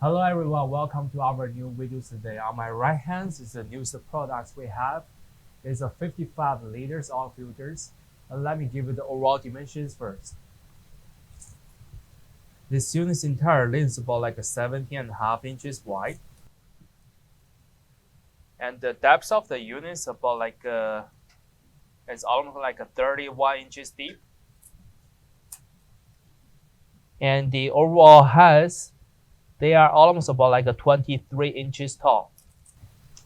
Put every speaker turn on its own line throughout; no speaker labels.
Hello everyone, welcome to our new video today. On my right hand is the newest products we have. It's a 55 liters oil filters. Let me give you the overall dimensions first. This unit's entire length is about like a 17.5 inches wide. And the depth of the unit is about like it's almost like a 31 inches deep. And the overall height, they are almost about like a 23 inches tall.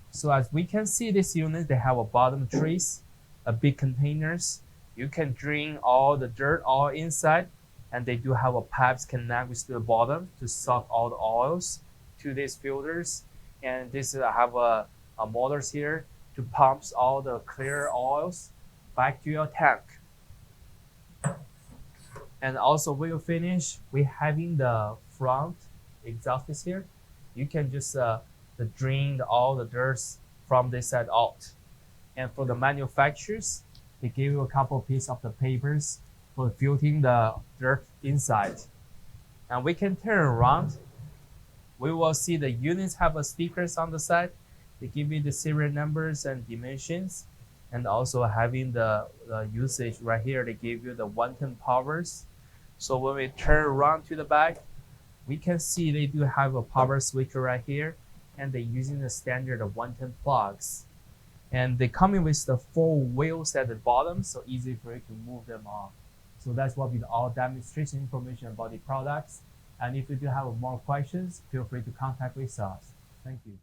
So as we can see, this unit, they have a bottom trays, a big containers. You can drain all the dirt all inside, and they do have a pipes connect with the bottom to suck all the oils to these filters. And this have a motors here to pumps all the clear oils back to your tank. And also when you finish, we having the front exhaust is here. You can just drain all the dirt from this side out. And for the manufacturers, they give you a couple pieces of the papers for filtering the dirt inside. And we can turn around. We will see the units have a stickers on the side. They give you the serial numbers and dimensions. And also having the usage right here, they give you the 110 powers. So when we turn around to the back, we can see they do have a power switcher right here, and they're using the standard 110 plugs. And they come in with the 4 wheels at the bottom, so easy for you to move them on. So that's what be all demonstration information about the products. And if you do have more questions, feel free to contact with us. Thank you.